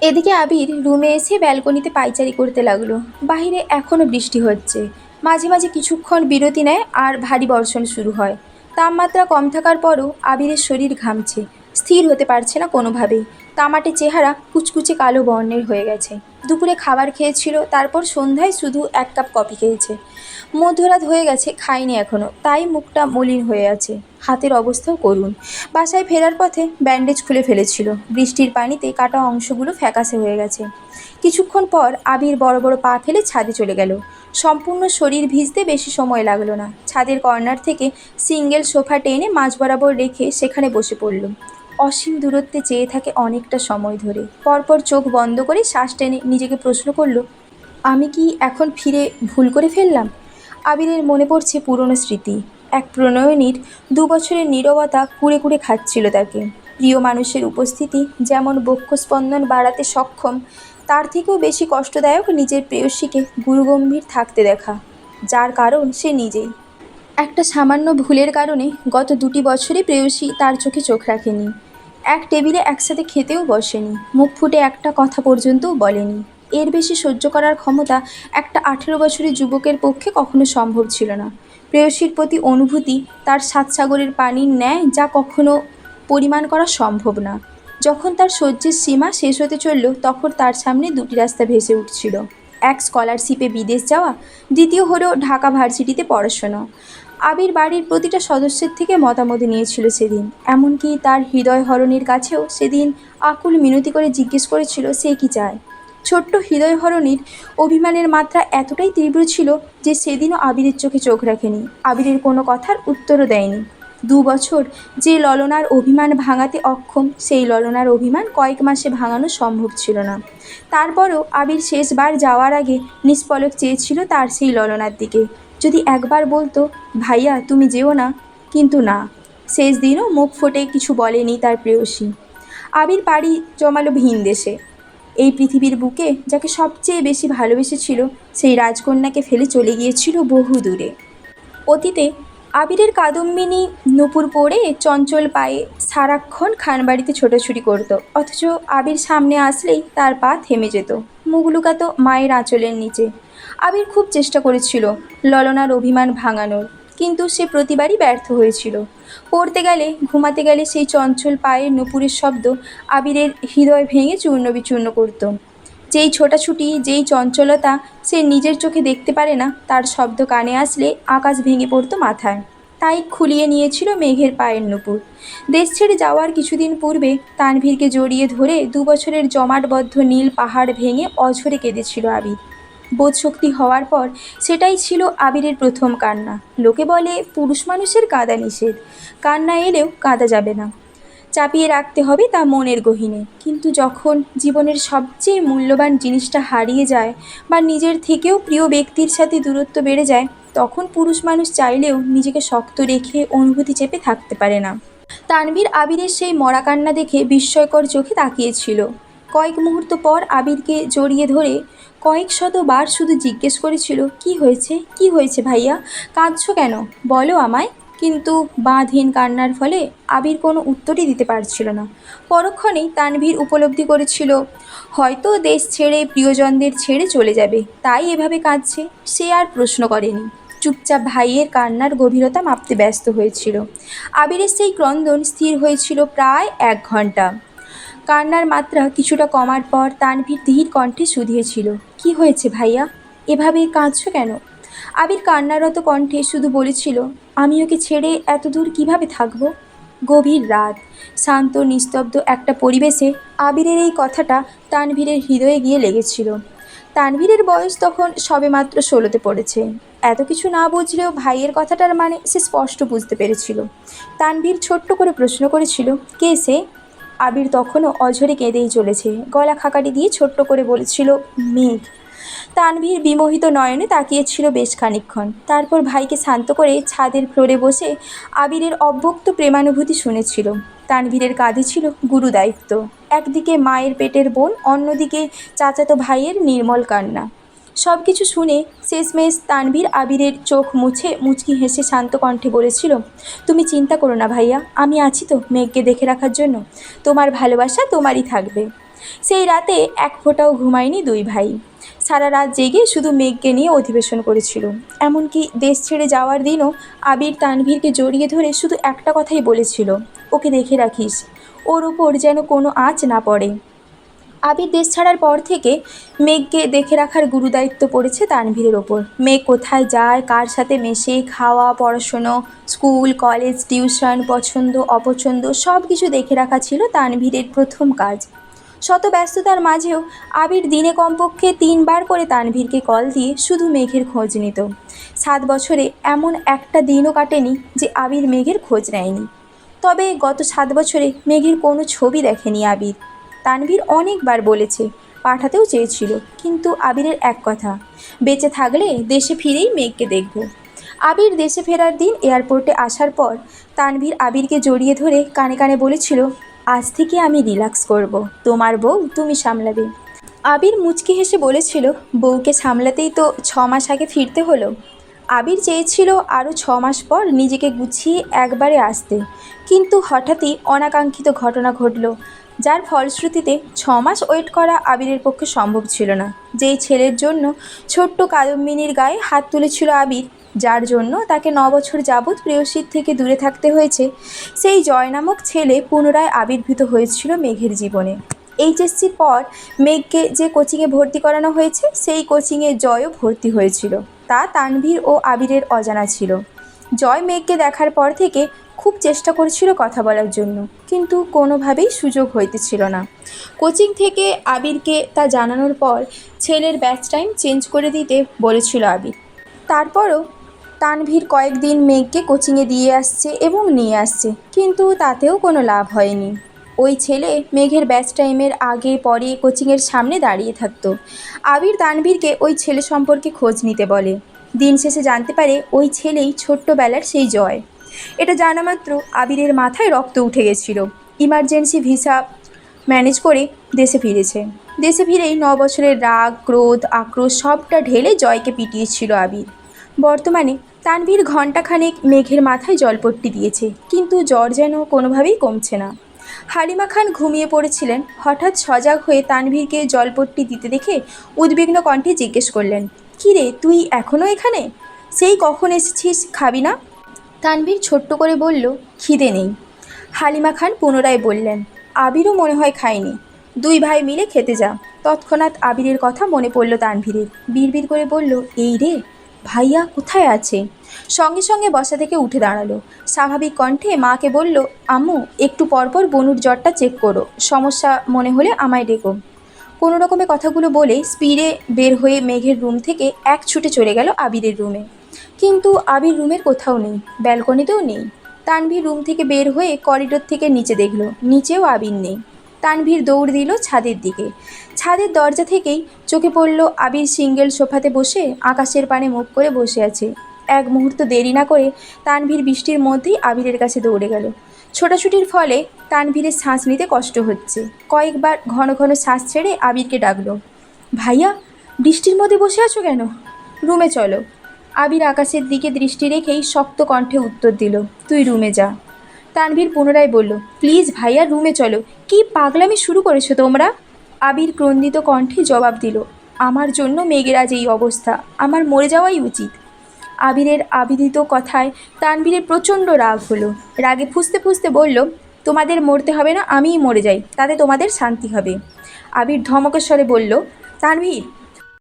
এদিকে আবির রুমে এসে ব্যালকনিতে পায়চারি করতে লাগলো। বাইরে এখনও বৃষ্টি হচ্ছে। মাঝে মাঝে কিছুক্ষণ বিরতি নেয় আর ভারী বর্ষণ শুরু হয়। তাপমাত্রা কম থাকার পরও আবিরের শরীর ঘামছে, স্থির হতে পারছে না কোনোভাবেই। তামাটে চেহারা কুচকুচে কালো বর্ণের হয়ে গেছে। দুপুরে খাবার খেয়েছিল, তারপর সন্ধ্যায় শুধু 1 কাপ কফি খেয়েছে। মধ্যরাত হয়ে গেছে, খায়নি এখনও, তাই মুখটা মলিন হয়ে আছে। হাতের অবস্থাও করুণ। বাসায় ফেরার পথে ব্যান্ডেজ খুলে ফেলেছিল। বৃষ্টির পানিতে কাটা অংশগুলো ফ্যাকাশে হয়ে গেছে। কিছুক্ষণ পর আবির বড় বড় পা ফেলে ছাদে চলে গেল। সম্পূর্ণ শরীর ভিজতে বেশি সময় লাগলো না। ছাদের কর্নার থেকে সিঙ্গেল সোফা টেনে মাঝ বরাবর রেখে সেখানে বসে পড়ল। অসীম দূরত্বে চেয়ে থাকে অনেকটা সময় ধরে। পরপর চোখ বন্ধ করে শ্বাস টেনে নিজেকে প্রশ্ন করল, আমি কি এখন ফিরে ভুল করে ফেললাম? আবিরের মনে পড়ছে পুরনো স্মৃতি। এক প্রণয়নীর 2 বছরের নীরবতা কুড়ে কুড়ে খাচ্ছিল তাকে। প্রিয় মানুষের উপস্থিতি যেমন বক্ষস্পন্দন বাড়াতে সক্ষম, তার থেকেও বেশি কষ্টদায়ক নিজের প্রেয়সীকে গুরুগম্ভীর থাকতে দেখা, যার কারণ সে নিজেই। একটা সামান্য ভুলের কারণে গত 2টি বছরে প্রেয়সী তার চোখে চোখ রাখেনি। এক টেবিলে একসাথে খেতেও বসেনি, মুখ ফুটে একটা কথা পর্যন্তও বলেনি। এর বেশি সহ্য করার ক্ষমতা একটা 18 বছরের যুবকের পক্ষে কখনো সম্ভব ছিল না। প্রেয়সীর প্রতি অনুভূতি তার 7 সাগরের পানির ন্যায়, যা কখনো পরিমাণ করা সম্ভব না। যখন তার সহ্যের সীমা শেষ হতে চলল, তখন তার সামনে 2টি রাস্তা ভেসে উঠছিল। এক স্কলারশিপে বিদেশ যাওয়া, দ্বিতীয় হলো ঢাকা ভার্সিটিতে পড়াশোনা। আবির বাড়ির প্রতিটা সদস্যের থেকে মতামত নিয়েছিল সেদিন। এমনকি তার হৃদয় হরণীর কাছেও সেদিন আকুল মিনতি করে জিজ্ঞেস করেছিল সে কি চায়। ছোট্ট হৃদয় হরণীর অভিমানের মাত্রা এতটাই তীব্র ছিল যে সেদিনও আবিরের চোখে চোখ রাখেনি, আবিরের কোনো কথার উত্তরও দেয়নি। 2 বছর যে ললনার অভিমান ভাঙাতে অক্ষম, সেই ললনার অভিমান কয়েক মাসে ভাঙানো সম্ভব ছিল না। তারপরও আবির শেষবার যাওয়ার আগে নিষ্পলক চেয়েছিল তার সেই ললনার দিকে। যদি একবার বলতো, ভাইয়া তুমি যেও না, কিন্তু না। শেষ দিনও মুখ ফুটে কিছু বলেনি তার প্রেয়সী। আবির পাড়ি জমালো ভিন দেশে। এই পৃথিবীর বুকে যাকে সবচেয়ে বেশি ভালোবেসেছিল, সেই রাজকন্যাকে ফেলে চলে গিয়েছিল বহু দূরে। অতীতে আবিরের কাদম্বিনী নূপুর পরে চঞ্চল পায়ে সারাক্ষণ খানবাড়িতে ছোটাছুটি করত, অথচ আবির সামনে আসলেই তার পা থেমে যেত, মুখ লুকাতো মায়ের আঁচলের নিচে। আবির খুব চেষ্টা করেছিল ললনার অভিমান ভাঙানোর, কিন্তু সে প্রতিবারই ব্যর্থ হয়েছিল। পড়তে গেলে, ঘুমাতে গেলে সেই চঞ্চল পায়ের নূপুরের শব্দ আবিরের হৃদয় ভেঙে চূর্ণ বিচূর্ণ করত। যেই ছোটাছুটি, যেই চঞ্চলতা সে নিজের চোখে দেখতে পারে না, তার শব্দ কানে আসলে আকাশ ভেঙে পড়তো মাথায়। তাই খুলিয়ে নিয়েছিল মেঘের পায়ের নূপুর। দেশ ছেড়ে যাওয়ার কিছুদিন পূর্বে তানভীরকে জড়িয়ে ধরে 2 বছরের জমাটবদ্ধ নীল পাহাড় ভেঙে অঝরে কেঁদেছিল আবির। বোধশক্তি হওয়ার পর সেটাই ছিল আবিরের প্রথম কান্না। লোকে বলে পুরুষ মানুষের কাঁদা নিষেধ, কান্না এলেও কাঁদা যাবে না, চাপিয়ে রাখতে হবে তা মনের গহীনে। কিন্তু যখন জীবনের সবচেয়ে মূল্যবান জিনিসটা হারিয়ে যায়, বা নিজের থেকেও প্রিয় ব্যক্তির সাথে দূরত্ব বেড়ে যায়, তখন পুরুষ মানুষ চাইলেও নিজেকে শক্ত রেখে অনুভূতি চেপে থাকতে পারে না। তানভীর আবিরের সেই মরা কান্না দেখে বিস্ময়কর চোখে তাকিয়েছিল। কয়েক মুহূর্ত পর আবিরকে জড়িয়ে ধরে কয়েক শতবার শুধু জিজ্ঞেস করেছিল, কি হয়েছে, কি হয়েছে ভাইয়া, কাঁদছো কেন, বলো আমায়। কিন্তু বাঁধহীন কান্নার ফলে আবির কোনো উত্তরই দিতে পারছিল না। পরক্ষণেই তানভীর উপলব্ধি করেছিল হয়তো দেশ ছেড়ে, প্রিয়জনদের ছেড়ে চলে যাবে, তাই এভাবে কাঁদছে। সে আর প্রশ্ন করেনি, চুপচাপ ভাইয়ের কান্নার গভীরতা মাপতে ব্যস্ত হয়েছিল। আবিরের সেই ক্রন্দন স্থির হয়েছিল প্রায় 1 ঘন্টা। কান্নার মাত্রা কিছুটা কমার পর তানভীর ধীর কণ্ঠে শুধিয়েছিল, কি হয়েছে ভাইয়া, এভাবে কাঁদছো কেন? আবির কান্নারত কণ্ঠে শুধু বলেছিল, আমি ওকে ছেড়ে এত দূর কীভাবে থাকবো। গভীর রাত, শান্ত নিস্তব্ধ একটা পরিবেশে আবিরের এই কথাটা তানভীরের হৃদয়ে গিয়ে লেগেছিল। তানভীরের বয়স তখন সবেমাত্র 16তে পড়েছে। এত কিছু না বুঝলেও ভাইয়ের কথাটার মানে সে স্পষ্ট বুঝতে পেরেছিল। তানভীর ছোট্ট করে প্রশ্ন করেছিল, কে সে? আবির তখনও অঝরে কেঁদেই চলেছে। গলা খাকারি দিয়ে ছোট্ট করে বলেছিল, মেঘ। তানভীর বিমোহিত নয়নে তাকিয়েছিল বেশ খানিকক্ষণ। তারপর ভাইকে শান্ত করে ছাদের ফ্লোরে বসে আবিরের অব্যক্ত প্রেমানুভূতি শুনেছিল। তানভীরের কাঁধে ছিল গুরু দায়িত্ব। একদিকে মায়ের পেটের বোন, অন্যদিকে চাচাতো ভাইয়ের নির্মল কান্না। সব কিছু শুনে শেষমেশ তানভীর আবিরের চোখ মুছে মুচকি হেসে শান্ত কণ্ঠে বলেছিল, তুমি চিন্তা করো না ভাইয়া, আমি আছি তো মেঘকে দেখে রাখার জন্য। তোমার ভালোবাসা তোমারই থাকবে। সেই রাতে এক ফোঁটাও ঘুমায়নি দুই ভাই। সারা রাত জেগে শুধু মেঘকে নিয়ে অধিবেশন করেছিল। এমনকি দেশ ছেড়ে যাওয়ার দিনও আবির তানভীরকে জড়িয়ে ধরে শুধু একটা কথাই বলেছিল, ওকে দেখে রাখিস, ওর উপর যেন কোনো আঁচ না পড়ে। আবির দেশ ছাড়ার পর থেকে মেঘকে দেখে রাখার গুরুদায়িত্ব পড়েছে তানভীরের ওপর। মেঘ কোথায় যায়, কার সাথে মেশে, খাওয়া, পড়াশুনো, স্কুল, কলেজ, টিউশন, পছন্দ অপছন্দ সব কিছু দেখে রাখা ছিল তানভীরের প্রথম কাজ। শত ব্যস্ততার মাঝেও আবির দিনে কমপক্ষে 3বার করে তানভীরকে কল দিয়ে শুধু মেঘের খোঁজ নিত। 7 বছরে এমন একটা দিনও কাটেনি যে আবির মেঘের খোঁজ নেয়নি। তবে গত 7 বছরে মেঘের কোনো ছবি দেখেনি আবির। তানভীর অনেকবার বলেছে, পাঠাতেও চেয়েছিল, কিন্তু আবিরের এক কথা, বেঁচে থাকলে দেশে ফিরেই মেঘকে দেখব। আবির দেশে ফেরার দিন এয়ারপোর্টে আসার পর তানভীর আবিরকে জড়িয়ে ধরে কানে কানে বলেছিল, আজ থেকে আমি রিল্যাক্স করব, তোমার বউ তুমি সামলাবে। আবির মুচকি হেসে বলেছিল, বউকে সামলাতেই তো 6 মাস আগে ফিরতে হলো। আবির চেয়েছিল আরও 6 মাস পর নিজেকে গুছিয়ে একবারে আসতে, কিন্তু হঠাৎই অনাকাঙ্ক্ষিত ঘটনা ঘটল, যার ফলশ্রুতিতে 6 মাস ওয়েট করা আবিরের পক্ষে সম্ভব ছিল না। যেই ছেলের জন্য ছোট্ট কাদম্বিনীর গায়ে হাত তুলেছিল আবির, যার জন্য তাকে 9 বছর যাবৎ প্রেয়সীর থেকে দূরে থাকতে হয়েছে, সেই জয় নামক ছেলে পুনরায় আবির্ভূত হয়েছিল মেঘের জীবনে। এইচএসসির পর মেঘকে যে কোচিংয়ে ভর্তি করানো হয়েছে, সেই কোচিংয়ে জয়ও ভর্তি হয়েছিল। তা তানভীর ও আবিরের অজানা ছিল। জয় মেঘকে দেখার পর থেকে খুব চেষ্টা করেছিল কথা বলার জন্য, কিন্তু কোনোভাবেই সুযোগ হইতেছিল না। কোচিং থেকে আবিরকে তা জানানোর পর ছেলের ব্যাচ টাইম চেঞ্জ করে দিতে বলেছিল আবির। তারপরও তানভীর কয়েকদিন মেঘকে কোচিংয়ে দিয়ে আসছে এবং নিয়ে আসছে, কিন্তু তাতেও কোনো লাভ হয়নি। ওই ছেলে মেঘের ব্যাচ টাইমের আগে পরে কোচিংয়ের সামনে দাঁড়িয়ে থাকতো। আবির তানভীরকে ওই ছেলে সম্পর্কে খোঁজ নিতে বলে। দিন শেষে জানতে পারে ওই ছেলেই ছোট্টবেলার সেই জয়। এটা জানা মাত্র আবিরের মাথায় রক্ত উঠে গেছিল। ইমার্জেন্সি ভিসা ম্যানেজ করে দেশে ফিরেছে। দেশে ফিরেই 9 বছরের রাগ, ক্রোধ, আক্রোশ সবটা ঢেলে জয়কে পিটিয়েছিল আবির। বর্তমানে তানভীর ঘণ্টাখানেক মেঘের মাথায় জলপট্টি দিয়েছে, কিন্তু জ্বর যেন কোনোভাবেই কমছে না। হালিমা খান ঘুমিয়ে পড়েছিলেন। হঠাৎ সজাগ হয়ে তানভীরকে জলপট্টি দিতে দেখে উদ্বিগ্ন কণ্ঠে জিজ্ঞেস করলেন, কী রে, তুই এখনও এখানে? সেই কখন এসেছিস, খাবি না? তানভীর ছোট্ট করে বলল, খিদে নেই। হালিমা খান পুনরায় বললেন, আবিরও মনে হয় খায়নি, দুই ভাই মিলে খেতে যা। তৎক্ষণাৎ আবিরের কথা মনে পড়ল তানভীরের। বিড়বিড় করে বলল, এই রে, ভাইয়া কোথায় আছে? সঙ্গে সঙ্গে বসা থেকে উঠে দাঁড়ালো। স্বাভাবিক কণ্ঠে মাকে বলল, আম্মু একটু পরপর বনুর জ্বরটা চেক করো, সমস্যা মনে হলে আমায় ডেকো। কোনো রকমে কথাগুলো বলে স্পিডে বের হয়ে মেঘের রুম থেকে এক ছুটে চলে গেল আবিরের রুমে। কিন্তু আবির রুমের কোথাও নেই, ব্যালকনিতেও নেই। তানভীর রুম থেকে বের হয়ে করিডোর থেকে নিচে দেখল, নিচেও আবির নেই। তানভীর দৌড় দিল ছাদের দিকে। ছাদের দরজা থেকেই চোখে পড়ল আবির সিঙ্গেল সোফাতে বসে আকাশের পানে মুখ করে বসে আছে। এক মুহূর্ত দেরি না করে তানভীর বৃষ্টির মধ্যেই আবিরের কাছে দৌড়ে গেল। ছোটাছুটির ফলে তানভীরের শ্বাস নিতে কষ্ট হচ্ছে। কয়েকবার ঘন ঘন শ্বাস ছেড়ে আবিরকে ডাকলো, ভাইয়া বৃষ্টির মধ্যে বসে আছো কেন? রুমে চলো। আবির আকাশের দিকে দৃষ্টি রেখেই শক্ত কণ্ঠে উত্তর দিল, তুই রুমে যা। তানভীর পুনরায় বলল, প্লিজ ভাইয়া রুমে চলো। কি পাগলামি শুরু করেছো তোমরা? আবির ক্রন্দিত কণ্ঠে জবাব দিল, আমার জন্য মেঘের আজ এই অবস্থা, আমার মরে যাওয়াই উচিত। আবিরের আবিদিত কথায় তানভীরের প্রচণ্ড রাগ হলো। রাগে ফুঁসতে ফুঁসতে বলল, তোমাদের মরতে হবে না, আমিই মরে যাই, তাতে তোমাদের শান্তি হবে। আবির ধমকের স্বরে বলল, তানভীর